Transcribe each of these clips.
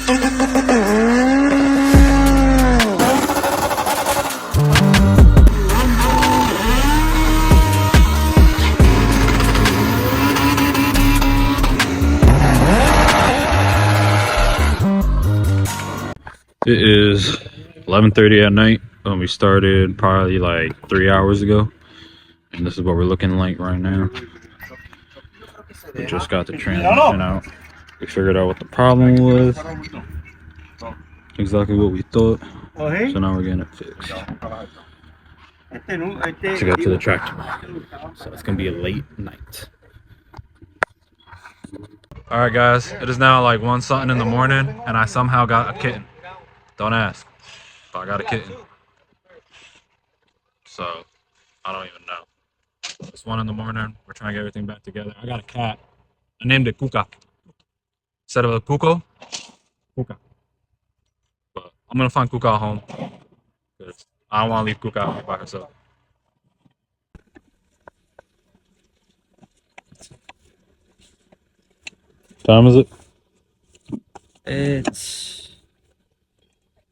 It is 11:30 at night when we started probably like 3 hours ago, and this is what we're looking like right now. We just got the transmission out. We figured out what the problem was, exactly what we thought, so now we're getting it fixed to get to the track tomorrow. So it's gonna be a late night. All right guys, it is now like 1 something in the morning and I somehow got a kitten. Don't ask, but I got a kitten. So I don't even know. It's 1 in the morning. We're trying to get everything back together. I got a cat. I named it Kuko. Instead of a Kuko, Kuka. But I'm gonna find Kuka home because I don't want to leave Kuka out here by herself. Time is it? It's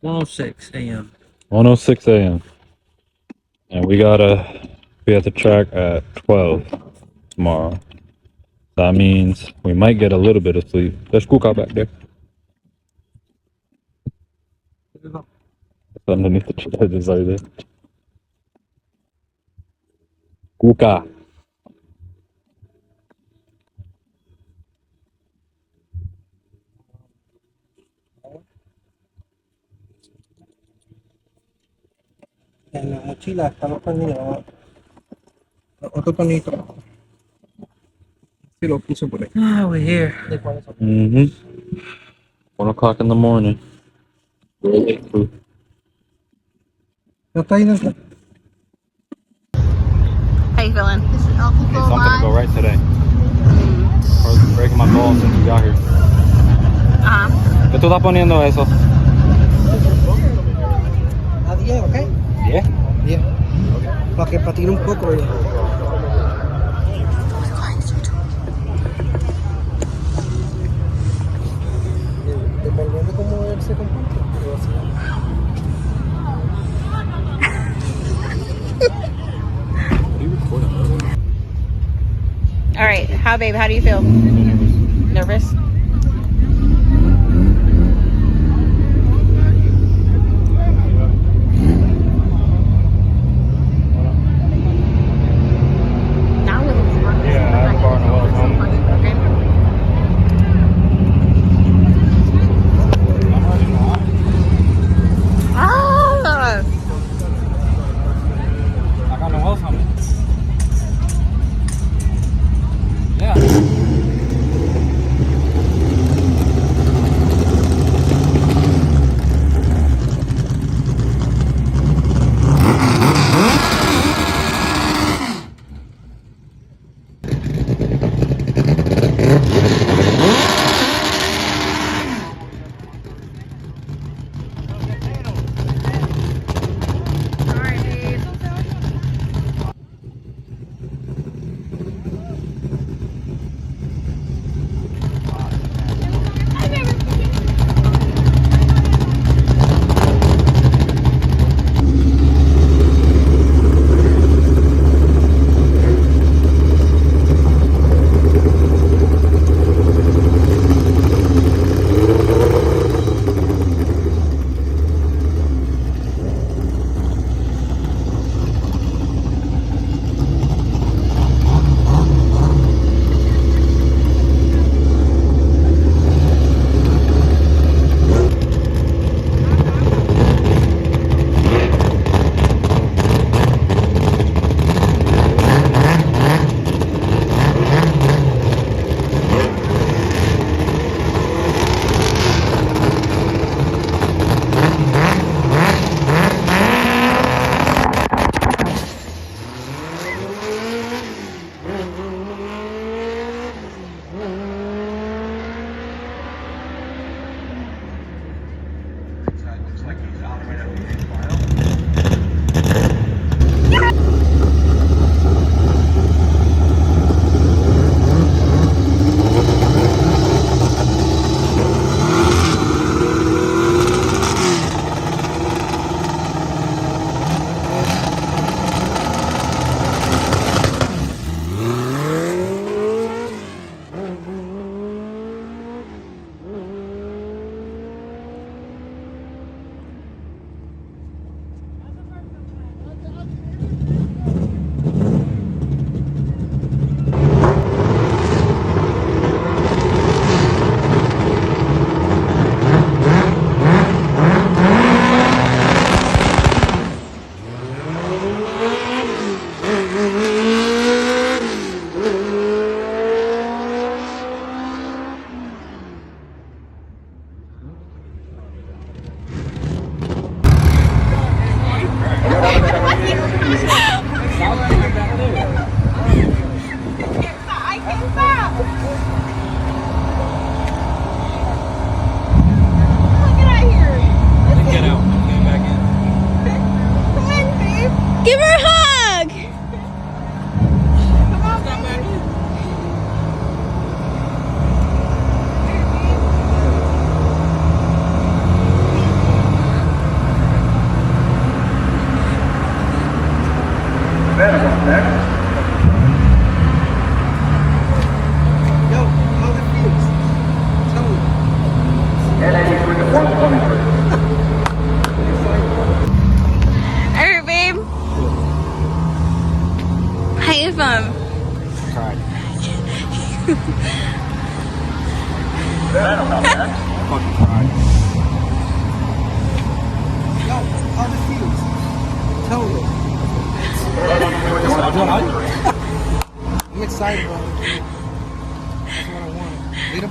1:06 a.m. 1:06 a.m. And we gotta be at the track at 12 tomorrow. That means we might get a little bit of sleep. There's Kuka back there. It's underneath the charges right there. Kuka. En la mochila están los tornillos. Otro tornillo. Sí, lo puse por ahí. Ah, we're here. 1 o'clock in the morning. We're late too. ¿Ya está ahí dentro? How you feeling? This is I'm gonna go right today. I was breaking my balls since we got here. ¿Qué tú estás poniendo eso? A 10, ¿ok? 10? 10. Para que patine un poco. Dependiendo de cómo él se comporte. All right, babe, how do you feel? Nervous?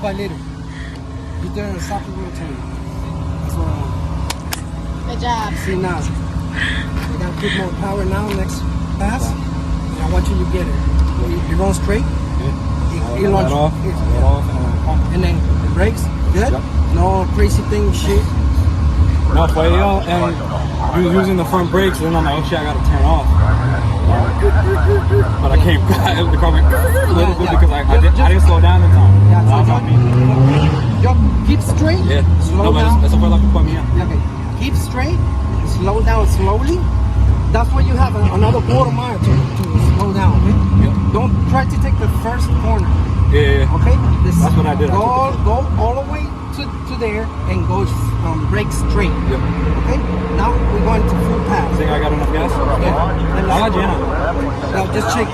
by little. You're doing a soft rotating. That's what I want. Good job. See now. You gotta put more power now, next pass. And I want you to get it. You're going straight. You launch off. Let off and then brakes. Good. Yep. No crazy thing, shit. No, for y'all, and you using the front brakes, and then I'm like, oh shit, I gotta turn off. But I can't. The car went a little bit because I didn't slow down in time. Yeah, That's on me. Yo, keep straight. Yeah. Slow No, but down. that's what like to put me in. Okay. Keep straight. Slow down slowly. That's why you have another quarter mile to slow down. Okay? Yep. Don't try to take the first corner. Yeah. Okay. That's what I did. Go all the way to there and go brake straight. Yep. Okay. Now we're going to full pass. Think I got enough gas? Yeah. I got Jenna. Now just check.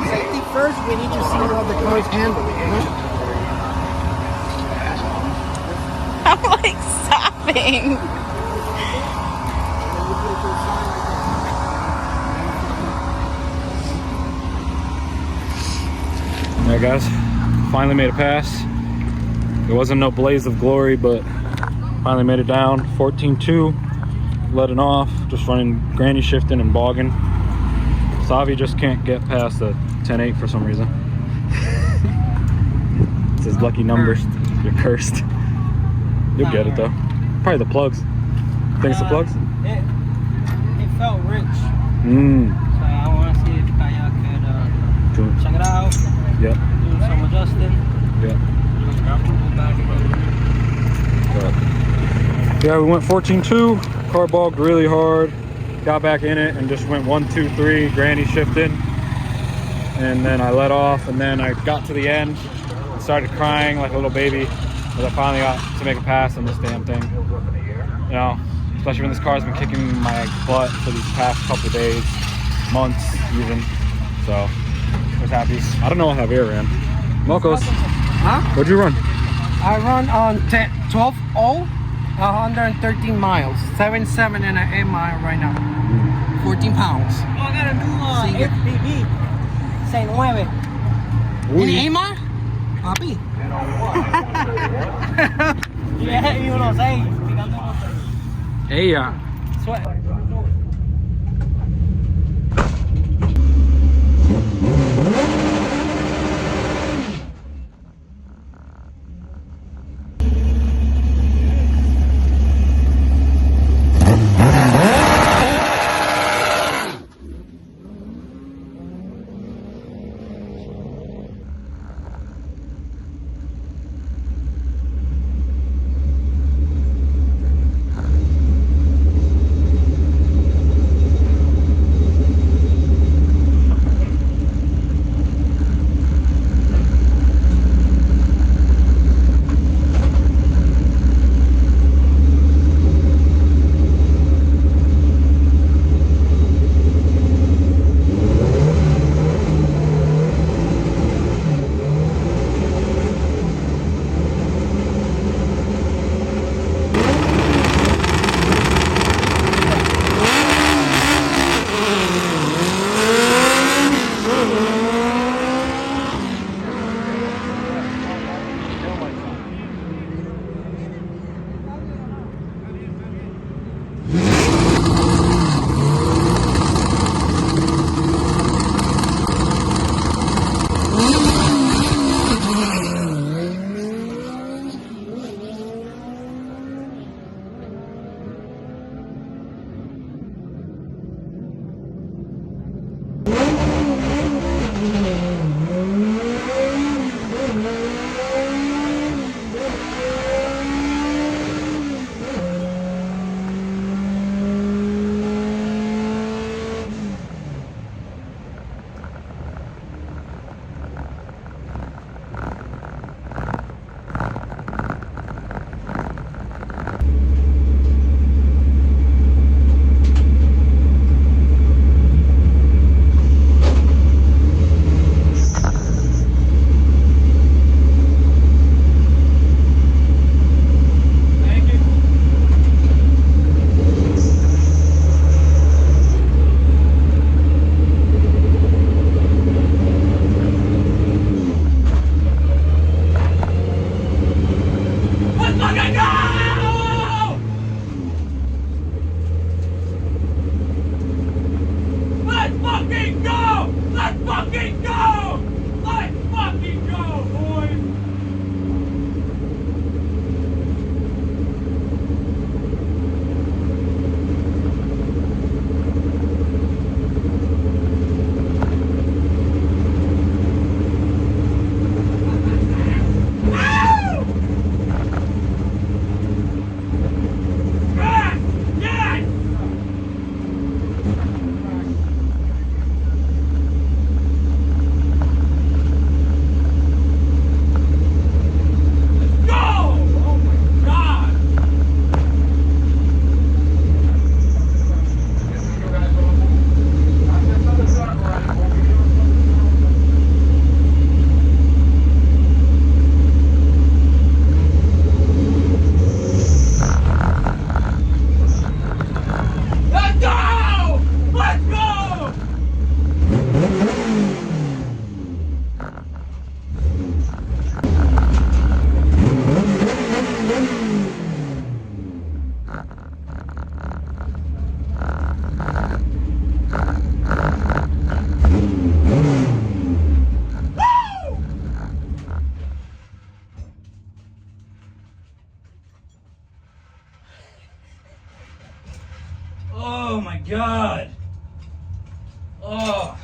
Safety first. We need to see how the car is handled. You know? I'm like stopping. Alright guys, finally made a pass. It wasn't no blaze of glory, but finally made it down. 14.2, letting off, just running granny shifting and bogging. Xavi just can't get past the 10.8 for some reason. It's his lucky numbers. You're cursed. You'll get it though. Probably the plugs. Think it's the plugs? It felt rich. Mmm. So I want to see if Kyao could check it out, Yep. do some adjusting. Yep. Go back and Yeah, we went 14.2, car bogged really hard, got back in it and just went 1, 2, 3, granny shifted. And then I let off, and then I got to the end and started crying like a little baby as I finally got to make a pass on this damn thing. You know, especially when this car's been kicking my butt for these past couple days, months even. So I was happy. I don't know how Javier ran. Mocos, Huh? what'd you run? I run on 12.0, 113 miles, 7.7 and an 8 mile right now. 14 pounds. Oh, I gotta do Sigue. FBB. 6.9. ¿En 8 mile? Papi. Yeah, y 1.6. Picando 1.6. Ella. Sweat. god. Oh.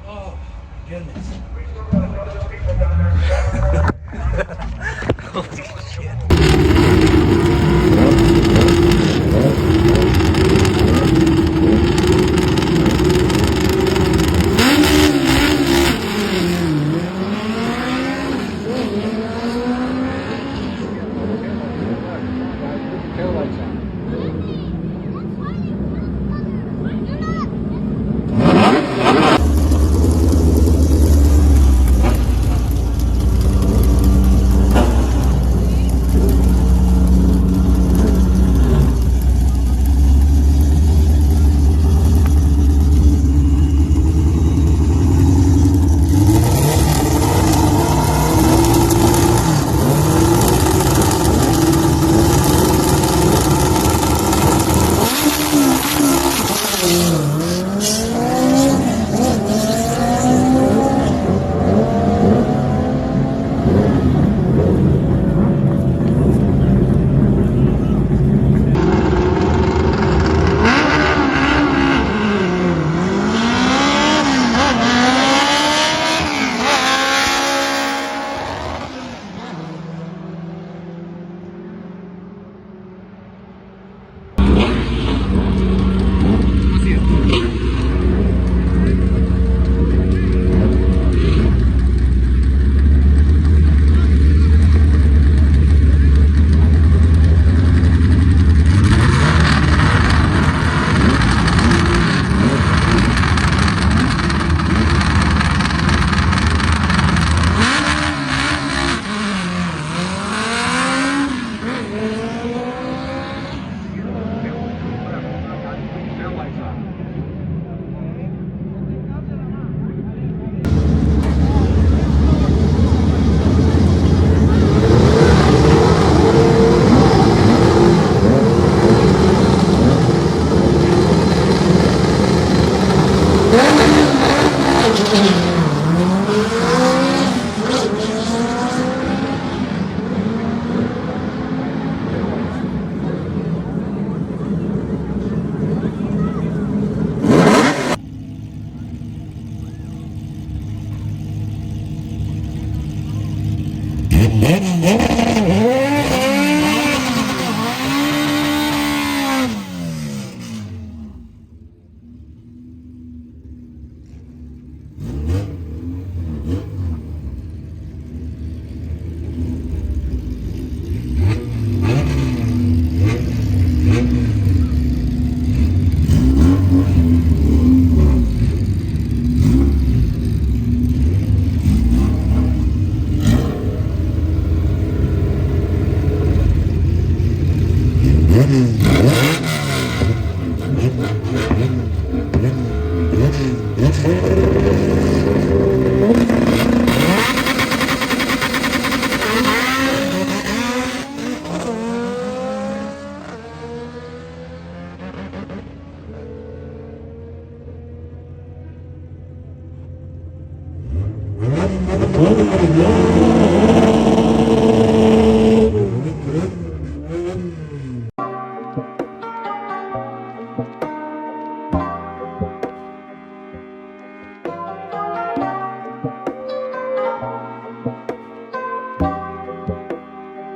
Oh my goodness. Holy shit.